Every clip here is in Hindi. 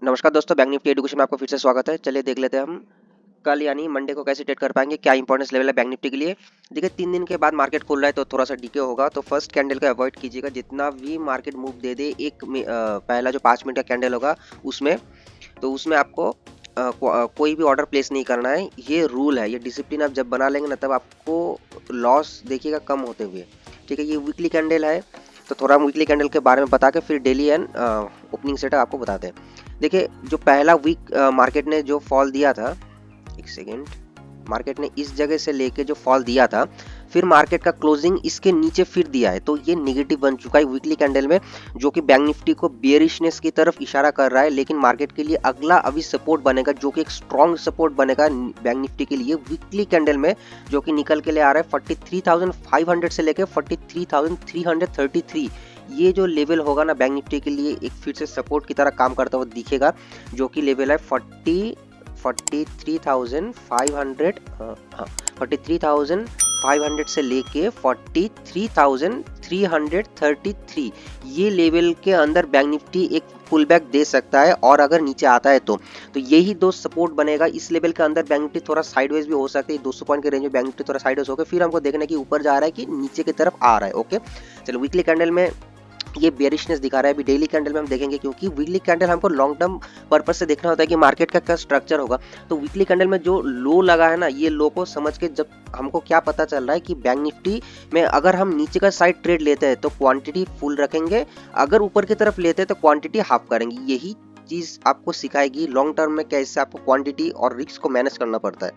नमस्कार दोस्तों, बैंक निफ्टी एजुकेशन में आपका फिर से स्वागत है। चलिए देख लेते हैं हम कल यानी मंडे को कैसे ट्रेड कर पाएंगे, क्या इंपॉर्टेंस लेवल है बैंक निफ्टी के लिए। देखिए 3 दिन के बाद मार्केट खुल रहा है तो थोड़ा सा डीके होगा, तो फर्स्ट कैंडल को अवॉइड कीजिएगा। जितना भी मार्केट मूव दे दे पहला जो 5 मिनट का कैंडल होगा उसमें आपको कोई भी ऑर्डर प्लेस नहीं करना है। ये रूल है, ये डिसिप्लिन आप जब बना लेंगे ना तब आपको लॉस देखिएगा कम होते हुए। ठीक है, ये वीकली कैंडल है तो थोड़ा हम वीकली कैंडल के बारे में बता के फिर डेली एंड ओपनिंग सेटअप आपको बताते हैं। देखिए जो पहला वीक मार्केट ने जो फॉल दिया था, एक सेकेंड, मार्केट ने इस जगह से लेके जो फॉल दिया था फिर मार्केट का क्लोजिंग इसके नीचे फिर दिया है, तो ये निगेटिव बन चुका है वीकली कैंडल में, जो कि बैंक निफ्टी को बेयरिशनेस की तरफ इशारा कर रहा है। लेकिन मार्केट के लिए अगला अभी सपोर्ट बनेगा जो कि एक स्ट्रॉन्ग सपोर्ट बनेगा बैंक निफ्टी के लिए वीकली कैंडल में, जो कि निकल के लिए आ रहा है 43,500 से लेकर 43,333। ये जो लेवल होगा ना बैंक निफ्टी के लिए एक फिर से सपोर्ट की तरह काम करता हुआ दिखेगा, जो कि लेवल है 43,500 से लेके 43,333। ये लेवल के अंदर बैंक निफ्टी एक पुल बैक दे सकता है, और अगर नीचे आता है तो यही दो सपोर्ट बनेगा। इस लेवल के अंदर बैंक निफ्टी थोड़ा साइडवेज भी हो सकता है, 200 पॉइंट के रेंज में बैंक निफ्टी थोड़ा साइडवेज होकर फिर हमको देखना है कि ऊपर जा रहा है कि नीचे की तरफ आ रहा है। ओके, चलो वीकली कैंडल में ये बेरिशनेस दिखा रहा है। अभी डेली कैंडल में हम देखेंगे, क्योंकि वीकली कैंडल हमको लॉन्ग टर्म पर्पस से देखना होता है कि मार्केट का क्या स्ट्रक्चर होगा। तो वीकली कैंडल में जो लो लगा है ना, ये लो को समझ के जब हमको क्या पता चल रहा है कि बैंक निफ्टी में अगर हम नीचे का साइड ट्रेड लेते हैं तो क्वांटिटी फुल रखेंगे, अगर ऊपर की तरफ लेते हैं तो क्वांटिटी हाफ करेंगे। यही चीज आपको सिखाएगी लॉन्ग टर्म में कैसे आपको क्वांटिटी और रिस्क को मैनेज करना पड़ता है।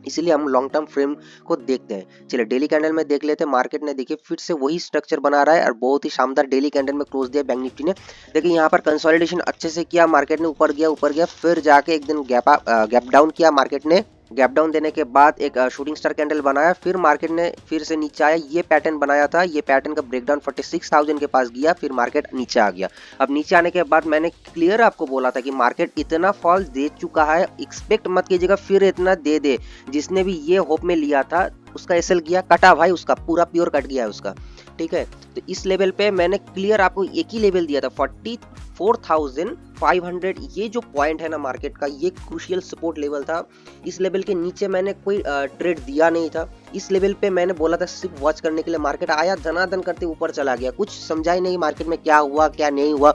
इसीलिए हम लॉन्ग टर्म फ्रेम को देखते हैं। चलिए डेली कैंडल में देख लेते हैं। मार्केट ने देखिए फिर से वही स्ट्रक्चर बना रहा है और बहुत ही शानदार डेली कैंडल में क्लोज दिया बैंक निफ्टी ने। देखिए यहाँ पर कंसोलिडेशन अच्छे से किया, मार्केट ने ऊपर गया फिर जाके एक दिन गैप डाउन किया। मार्केट ने गैप डाउन देने के बाद एक शूटिंग स्टार कैंडल बनाया, फिर मार्केट ने फिर से नीचे आया। ये पैटर्न बनाया था, ये पैटर्न का ब्रेकडाउन 46,000 के पास गया, फिर मार्केट नीचे आ गया। अब नीचे आने के बाद मैंने क्लियर आपको बोला था कि मार्केट इतना फॉल दे चुका है, एक्सपेक्ट मत कीजिएगा फिर इतना दे दे। जिसने भी ये होप में लिया था उसका एसएल गया, कटा भाई, उसका पूरा प्योर कट गया है उसका। ठीक है, तो इस लेवल पे मैंने क्लियर आपको एक ही लेवल दिया था 44,500। ये जो पॉइंट है ना मार्केट का, ये क्रूशियल सपोर्ट लेवल था। इस लेवल के नीचे मैंने कोई ट्रेड दिया नहीं था। इस लेवल पे मैंने बोला था सिर्फ वॉच करने के लिए। मार्केट आया, धनाधन करते ऊपर चला गया, कुछ समझा ही नहीं मार्केट में क्या हुआ क्या नहीं हुआ।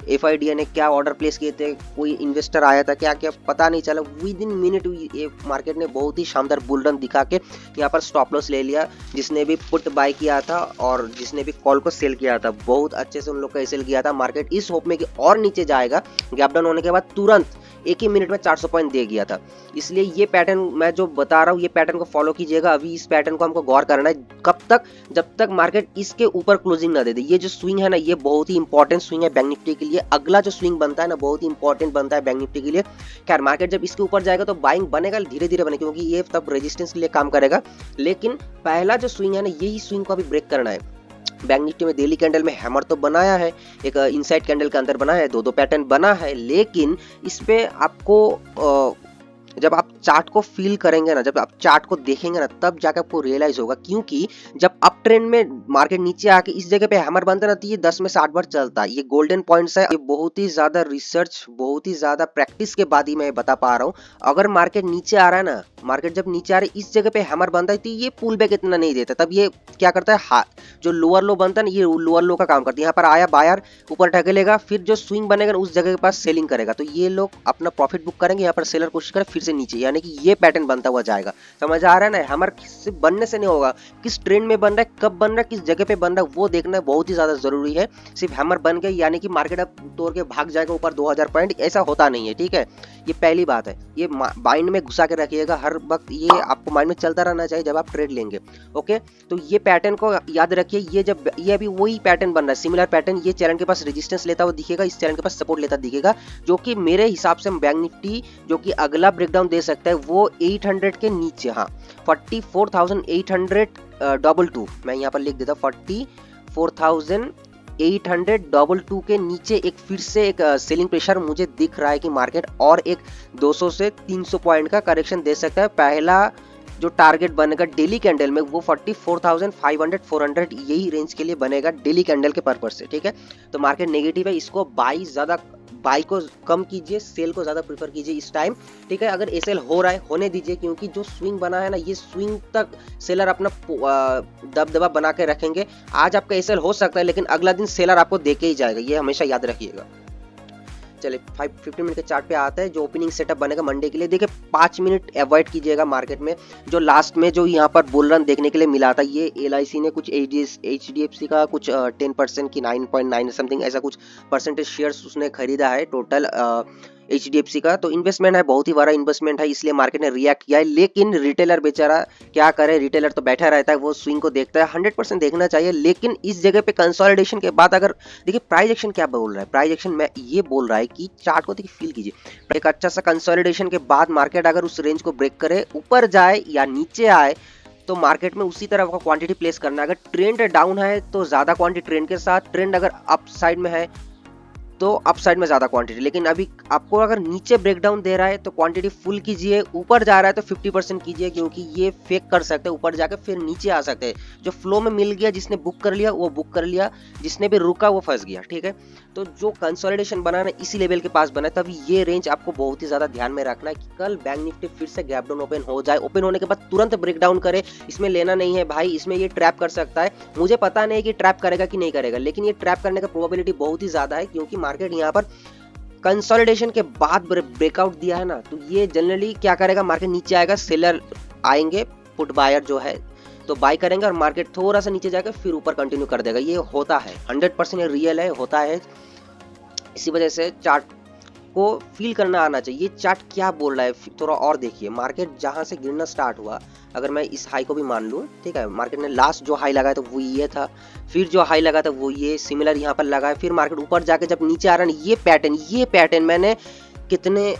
एफआईडी ने क्या ऑर्डर प्लेस किए थे, कोई इन्वेस्टर आया था, क्या क्या पता नहीं चला। विद इन मिनट मार्केट ने बहुत ही शानदार बुल रन दिखा के यहाँ पर स्टॉप लॉस ले लिया। जिसने भी पुट बाय किया था और जिसने भी कॉल को सेल किया था, बहुत अच्छे से उन लोग का सेल किया था। मार्केट इस होप में कि और नीचे जाएगा, गैप डाउन होने के बाद तुरंत एक ही मिनट में 400 पॉइंट दे गया था। इसलिए ये पैटर्न मैं जो बता रहा हूँ, ये पैटर्न को फॉलो कीजिएगा। अभी इस पैटर्न को हमको गौर करना है, कब तक, जब तक मार्केट इसके ऊपर क्लोजिंग ना दे दे। ये जो स्विंग है ना, ये बहुत ही इंपॉर्टेंट स्विंग है बैंक निफ्टी के लिए। अगला जो स्विंग बनता है ना, बहुत ही इंपॉर्टेंट बनता है बैंक निफ्टी के लिए। खैर मार्केट जब इसके ऊपर जाएगा तो बाइंग बनेगा, धीरे धीरे बनेगा, क्योंकि ये तब रेजिस्टेंस के लिए काम करेगा। लेकिन पहला जो स्विंग है ना, यही स्विंग को अभी ब्रेक करना है। बैंक निफ्टी में डेली कैंडल में हैमर तो बनाया है, एक इनसाइड कैंडल के अंदर बनाया है, दो पैटर्न बना है। लेकिन इस पे आपको जब आप चार्ट को फील करेंगे ना, जब आप चार्ट को देखेंगे ना, तब जाकर आपको रियलाइज होगा। क्योंकि जब अप ट्रेंड में मार्केट नीचे आके इस जगह पे हैमर बनता है ना, तो ये 10 में से 8 बार चलता है। ये गोल्डन पॉइंट्स है। ये बहुत ही ज्यादा रिसर्च, बहुत ही ज्यादा प्रैक्टिस के बाद ही मैं बता पा रहा हूँ। अगर मार्केट नीचे आ रहा है ना, मार्केट जब नीचे आ रहा है इस जगह पे हैमर बनता है, तो ये पुल बैक इतना नहीं देता। तब ये क्या करता है, जो लोअर लो बनता है ना, ये लोअर लो का काम करता है। यहाँ पर आया बायर, ऊपर ढकेलेगा, फिर जो स्विंग बनेगा उस जगह के पास सेलिंग करेगा, तो ये लोग अपना प्रॉफिट बुक करेंगे। यहाँ पर सेलर कोशिश करे फिर से नीचे, यानी कि ये पैटर्न बनता हुआ जाएगा। समझ आ रहा है ना, हैमर सिर्फ बनने से नहीं होगा, किस ट्रेंड में बन रहा है, कब बन रहा है, किस जगह पे बन रहा है, वो देखना बहुत ही ज्यादा जरूरी है। सिर्फ हैमर बन गया यानी कि मार्केट अब तोड़ के भाग जाएगा ऊपर 2000 पॉइंट, ऐसा होता नहीं है। ठीक है, ये पहली बात है, ये माइंड में घुसा के रखिएगा हर वक्त, ये आपको माइंड में चलता रहना चाहिए जब आप ट्रेड लेंगे। ओके, तो ये पैटर्न को याद रखिए। ये अभी वही पैटर्न बन रहा है, सिमिलर पैटर्न। ये चैनल के पास रेजिस्टेंस लेता हुआ दिखेगा, इस चैनल के पास सपोर्ट लेता दिखेगा, जो कि मेरे हिसाब से बैंक निफ्टी जो कि अगला ब्रेकडाउन दे सकता है वो 800 के नीचे, हाँ 44,800 मैं यहाँ पर लिख देता हूँ 44,800 के नीचे एक फिर से एक सेलिंग प्रेशर मुझे दिख रहा है कि मार्केट और एक 200 से 300 पॉइंट का करेक्शन दे सकता है। पहला जो टारगेट बनेगा डेली कैंडल में वो 44,500-400 यही रेंज के लिए बनेगा डेली कैंडल के पर्पज से। ठीक है, तो मार्केट नेगेटिव है, इसको बाई ज्यादा बाई को कम कीजिए, सेल को ज़्यादा प्रीफर कीजिए इस टाइम, ठीक है। अगर एसएल हो रहा है होने दीजिए, क्योंकि जो स्विंग बना है ना, ये स्विंग तक सेलर अपना दबदबा बना के रखेंगे। आज आपका एसएल हो सकता है, लेकिन अगला दिन सेलर आपको दे के ही जाएगा, ये हमेशा याद रखिएगा। चलिए 15 मिनट के चार्ट पे आता है जो ओपनिंग सेटअप बनेगा मंडे के लिए। देखिए 5 मिनट अवॉइड कीजिएगा मार्केट में। जो लास्ट में जो यहाँ पर बुल रन देखने के लिए मिला था, ये एलआईसी ने कुछ एचडीएफसी का कुछ 10% की 9.9 समथिंग ऐसा कुछ परसेंटेज शेयर्स उसने खरीदा है टोटल एचडीएफसी का। तो इन्वेस्टमेंट है, बहुत ही बड़ा इन्वेस्टमेंट है, इसलिए मार्केट ने रिएक्ट किया है। लेकिन रिटेलर बेचारा क्या करे, रिटेलर तो बैठा रहता है, वो स्विंग को देखता है। 100% देखना चाहिए, लेकिन इस जगह पे कंसोलिडेशन के बाद अगर देखिए प्राइस एक्शन क्या बोल रहा है, प्राइस एक्शन में ये बोल रहा है कि चार्ट को देखिए फील कीजिए। एक अच्छा सा कंसोलिडेशन के बाद मार्केट अगर उस रेंज को ब्रेक करे, ऊपर जाए या नीचे आए, तो मार्केट में उसी तरह का क्वांटिटी प्लेस करना है। अगर ट्रेंड डाउन है तो ज्यादा क्वांटिटी ट्रेंड के साथ, ट्रेंड अगर अप साइड में है तो अप साइड में ज्यादा क्वांटिटी। लेकिन अभी आपको अगर नीचे ब्रेकडाउन दे रहा है तो क्वांटिटी फुल कीजिए, ऊपर जा रहा है तो 50% कीजिए, क्योंकि ये फेक कर सकते हैं, ऊपर जाके फिर नीचे आ सकते हैं। जो फ्लो में मिल गया, जिसने बुक कर लिया वो बुक कर लिया, जिसने भी रुका वो फंस गया, ठीक है। तो जो कंसोलिडेशन बना है इसी लेवल के पास बना है, तभी ये रेंज आपको बहुत ही ज्यादा ध्यान में रखना है कि कल बैंक निफ्टी फिर से गैप डाउन ओपन हो जाए, ओपन होने के बाद तुरंत ब्रेकडाउन करे। इसमें लेना नहीं है भाई, इसमें ये ट्रैप कर सकता है। मुझे पता नहीं कि ट्रैप करेगा कि नहीं करेगा, लेकिन ये ट्रैप करने का प्रोबेबिलिटी बहुत ही ज्यादा है, क्योंकि मार्केट यहाँ पर कंसोलिडेशन के बाद ब्रेकआउट दिया है ना, तो ये जनरली क्या करेगा, मार्केट नीचे आएगा, सेलर आएंगे, पुट बायर जो है तो बाय करेंगे, और मार्केट थोड़ा सा नीचे जाकर फिर ऊपर कंटिन्यू कर देगा। ये होता है, 100% रियल है, होता है। इसी वजह से चार्ट को फील करना आना चाहिए। ये चार्ट क्या बोल रहा है थोड़ा और देखिए। मार्केट जहां से गिरना स्टार्ट हुआ, अगर मैं इस हाई को भी मान लूं, ठीक है, मार्केट ने लास्ट जो हाई लगाया था वो ये था, फिर जो हाई लगा था वो ये सिमिलर यहाँ पर लगा है, फिर मार्केट ऊपर जाके जब नीचे आ रहा है, ये पैटर्न मैंने कितने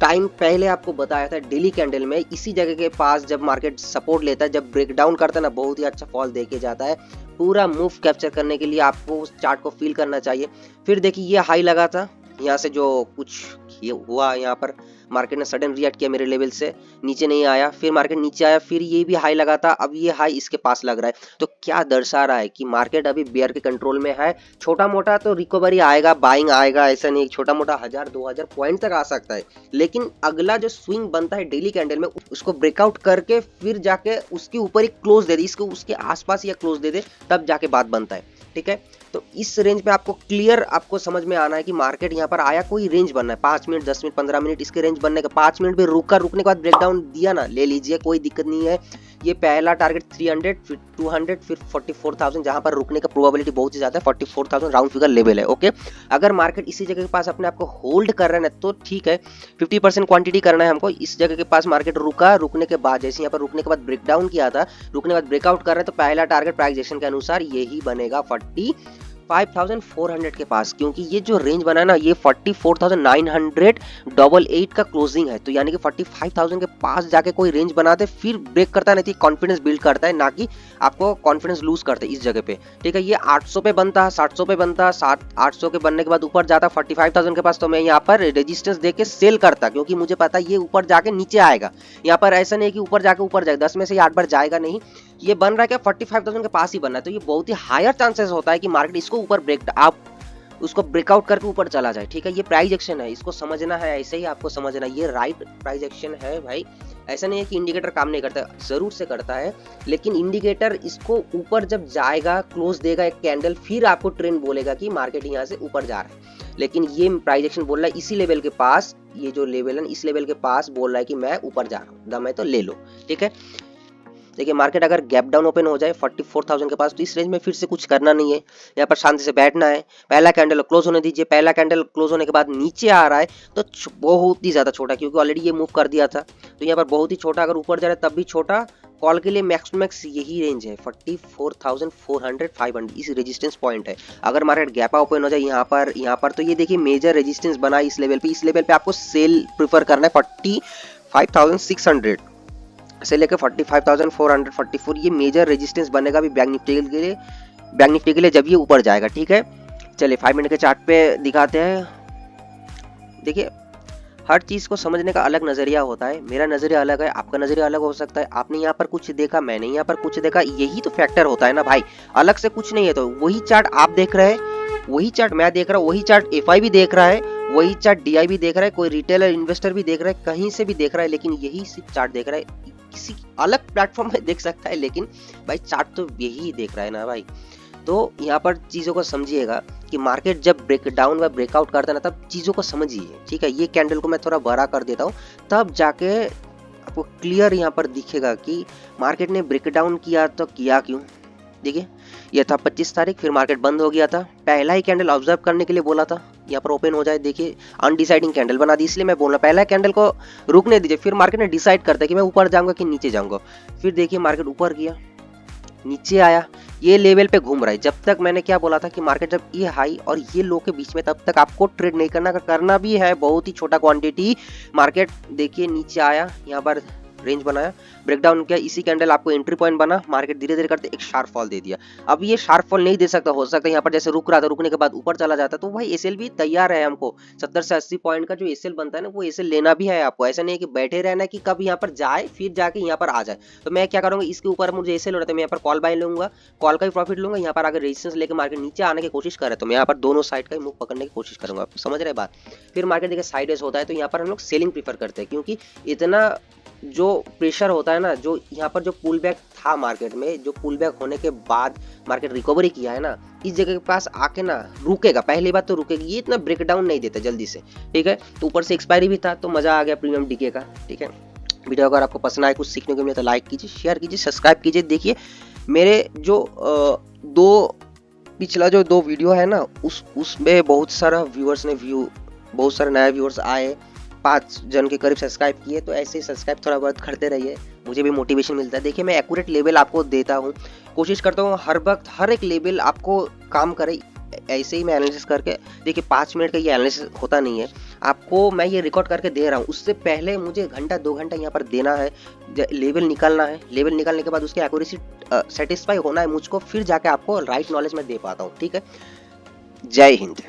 टाइम पहले आपको बताया था डेली कैंडल में। इसी जगह के पास जब मार्केट सपोर्ट लेता है, जब ब्रेकडाउन करता है ना, बहुत ही अच्छा फॉल देके जाता है। पूरा मूव कैप्चर करने के लिए आपको उस चार्ट को फील करना चाहिए। फिर देखिए ये हाई लगा था, यहाँ से जो कुछ ये हुआ, यहाँ पर मार्केट ने सडन रिएक्ट किया मेरे लेवल से, नीचे नहीं आया, फिर मार्केट नीचे आया, फिर ये भी हाई लगा था, अब ये हाई इसके पास लग रहा है। तो क्या दर्शा रहा है कि मार्केट अभी बेयर के कंट्रोल में है। छोटा मोटा तो रिकवरी आएगा, बाइंग आएगा, ऐसा नहीं, छोटा मोटा 1000-2000 पॉइंट तक आ सकता है, लेकिन अगला जो स्विंग बनता है डेली कैंडल में, उसको ब्रेकआउट करके फिर जाके उसके ऊपर एक क्लोज दे दे, इसको उसके आसपास या क्लोज दे दे, तब जाके बात बनता है, ठीक है। तो इस रेंज में आपको क्लियर आपको समझ में आना है कि मार्केट यहाँ पर आया, कोई रेंज बनना है, 5 मिनट 10 मिनट 15 मिनट इसके रेंज बनने का। 5 मिनट भी रुकने के बाद ब्रेकडाउन दिया ना, ले लीजिए, कोई दिक्कत नहीं है। ये पहला टारगेट 300, फिर 200, फिर 44,000, जहां पर रुकने का प्रोबेबिलिटी बहुत ही ज्यादा है। 44,000 राउंड फिगर लेवल है, ओके। अगर मार्केट इसी जगह के पास अपने आपको होल्ड कर रहे हैं तो ठीक है, 50% क्वांटिटी करना है हमको। इस जगह के पास मार्केट रुका, रुकने के बाद जैसे यहाँ पर रुकने के बाद ब्रेकडाउन किया था, रुकने के बाद ब्रेकआउट कर रहे हैं, तो पहला टारगेट प्राइस एक्शन के अनुसार यही बनेगा 45,400 के पास, क्योंकि ये जो रेंज बना है ना, ये 44,988 का क्लोजिंग है। तो यानी कि 45,000 के पास जाके कोई रेंज बनाते फिर ब्रेक करता है, नहीं तो कॉन्फिडेंस बिल्ड करता है, ना कि आपको कॉन्फिडेंस लूज करते है इस जगह पे, ठीक है। ये 800 पे बनता है, 700 पे बनता है, 800 के बनने के बाद ऊपर जाता 45,000 के पास, तो मैं यहाँ पर रेजिस्टेंस देके सेल करता, क्योंकि मुझे पता है ये ऊपर जाके नीचे आएगा। यहाँ पर ऐसा नहीं कि ऊपर जाके ऊपर जाएगा, 10 में से 8 बार जाएगा नहीं, ये बन रहा है क्या 45,000 के पास ही बनना है। तो ये बहुत ही हायर चांसेस होता है कि मार्केट इसको ऊपर आप उसको ब्रेकआउट करके ऊपर चला जाए, ठीक है। ये प्राइस एक्शन है, इसको समझना है, ऐसे ही आपको समझना है, ये राइट प्राइस एक्शन है भाई। ऐसा नहीं है कि इंडिकेटर काम नहीं करता, जरूर से करता है, लेकिन इंडिकेटर इसको ऊपर जब जाएगा, क्लोज देगा एक कैंडल, फिर आपको ट्रेंड बोलेगा कि मार्केट यहाँ से ऊपर जा रहा है। लेकिन ये प्राइस एक्शन बोल रहा है इसी लेवल के पास, ये जो लेवल है इस लेवल के पास बोल रहा है कि मैं ऊपर जा रहा हूँ, दम है तो ले लो, ठीक है। देखिए मार्केट अगर गैप डाउन ओपन हो जाए 44,000 के पास, तो इस रेंज में फिर से कुछ करना नहीं है, यहाँ पर शांति से बैठना है। पहला कैंडल क्लोज होने दीजिए, पहला कैंडल क्लोज होने के बाद नीचे आ रहा है तो बहुत ही ज्यादा छोटा, क्योंकि ऑलरेडी ये मूव कर दिया था, तो यहाँ पर बहुत ही छोटा, अगर ऊपर जा रहा है तब भी छोटा। कॉल के लिए मैक्स टू मैक्स यही रेंज है 44,400 500, इस रेजिस्टेंस पॉइंट है। अगर मार्केट गैप ओपन हो जाए यहाँ पर तो ये देखिए मेजर रेजिस्टेंस बना इस लेवल पे आपको सेल प्रीफर करना है 45,600 से लेकर 45,444, ये मेजर रेजिस्टेंस बनेगा भी बैंक निफ्टी के लिए जब ये ऊपर जाएगा, ठीक है। चलिए 5 मिनट के चार्ट पे दिखाते हैं। देखिए हर चीज को समझने का अलग नजरिया होता है, मेरा नजरिया अलग है, आपका नजरिया अलग हो सकता है। आपने यहाँ पर कुछ देखा, मैंने यहाँ पर कुछ देखा, यही तो फैक्टर होता है ना भाई, अलग से कुछ नहीं है। तो वही चार्ट आप देख रहे हैं, वही चार्ट मैं देख रहा हूँ, वही चार्ट एफआई भी देख रहा है, वही चार्ट डीआई भी देख रहा है, कोई रिटेलर इन्वेस्टर भी देख रहा है, कहीं से भी देख रहा है, लेकिन यही सिर्फ चार्ट देख रहा है। किसी अलग प्लेटफॉर्म में देख सकता है, लेकिन भाई चार्ट तो यही देख रहा है ना भाई। तो यहाँ पर चीज़ों को समझिएगा कि मार्केट जब ब्रेक डाउन व ब्रेकआउट करता है ना, तब चीज़ों को समझिए, ठीक है। ये कैंडल को मैं थोड़ा बड़ा कर देता हूँ, तब जाके आपको क्लियर यहाँ पर दिखेगा कि मार्केट ने ब्रेक डाउन किया तो किया क्यों। देखिए यह था 25 तारीख, फिर मार्केट बंद हो गया था। पहला ही कैंडल ऑब्जर्व करने के लिए बोला था, यहाँ पर ओपन हो जाए, देखिए अनडिसाइडिंग कैंडल बना दी, इसलिए मैं बोल रहा पहला कैंडल को रुकने दीजिए, फिर मार्केट ने डिसाइड करता है कि मैं ऊपर जाऊंगा कि नीचे जाऊंगा। फिर देखिए मार्केट ऊपर गया, नीचे आया, ये लेवल पे घूम रहा है। जब तक मैंने क्या बोला था कि मार्केट जब ये हाई और ये लो के बीच में, तब तक आपको ट्रेड नहीं करना, अगर करना भी है बहुत ही छोटा क्वांटिटी। मार्केट देखिए नीचे आया, यहाँ पर रेंज बनाया, ब्रेकडाउन किया, इसी कैंडल आपको एंट्री पॉइंट बना, मार्केट धीरे धीरे करते एक शार्प फॉल दे दिया। अब ये शार्प फॉल नहीं दे सकता, हो सकता है यहाँ पर जैसे रुक रहा था, रुकने के बाद ऊपर चला जाता, तो भाई एसएल भी तैयार है हमको। 70 से 80 पॉइंट का जो एसएल बनता है ना, वो एसएल लेना भी है आपको। ऐसा नहीं है कि बैठे रहना कि कब यहाँ पर जाए फिर जाके यहाँ पर आ जाए। तो मैं क्या करूंगा, इसके ऊपर मुझे एसएल हो रहा था, मैं यहाँ पर कॉल बाय लूंगा, कॉल का भी प्रॉफिट लूंगा। यहाँ पर अगर रेजिस्टेंस लेकर मार्केट नीचे आने की कोशिश करे तो मैं यहाँ पर दोनों साइड का ही मुख पकड़ने की कोशिश करूंगा। आप समझ रहे बात। फिर मार्केट देखिए साइडवेज होता है, तो यहाँ पर हम लोग सेलिंग प्रीफर करते हैं, क्योंकि इतना जो प्रेशर होता है ना, जो यहाँ पर जो पुल बैक था मार्केट में, जो पुल बैक होने के बाद मार्केट रिकवरी किया है ना, इस जगह के पास आके ना रुकेगा। पहली बात तो रुकेगी, ये इतना ब्रेक डाउन नहीं देता जल्दी से, ठीक है। तो ऊपर से एक्सपायरी भी था, तो मजा आ गया प्रीमियम डीके का, ठीक है। वीडियो अगर आपको पसंद आए, कुछ सीखने को मिले तो लाइक कीजिए, शेयर कीजिए, सब्सक्राइब कीजिए। देखिए मेरे जो पिछला जो 2 वीडियो है ना, उसमें बहुत सारा व्यूअर्स ने बहुत सारे नए व्यूअर्स आए, 5 जन के करीब सब्सक्राइब किए। तो ऐसे ही सब्सक्राइब थोड़ा बहुत करते रहिए, मुझे भी मोटिवेशन मिलता है। देखिए मैं एक्यूरेट लेवल आपको देता हूँ, कोशिश करता हूँ हर वक्त हर एक लेवल आपको काम करे। ऐसे ही मैं एनालिसिस करके, देखिए 5 मिनट का ये एनालिसिस होता नहीं है, आपको मैं ये रिकॉर्ड करके दे रहा हूँ। उससे पहले मुझे घंटा 2 घंटा यहाँ पर देना है, लेवल निकालना है, लेवल निकालने के बाद उसकी एक्यूरेसी सेटिस्फाई होना है मुझको, फिर जाके आपको राइट नॉलेज में दे पाता हूँ, ठीक है। जय हिंद।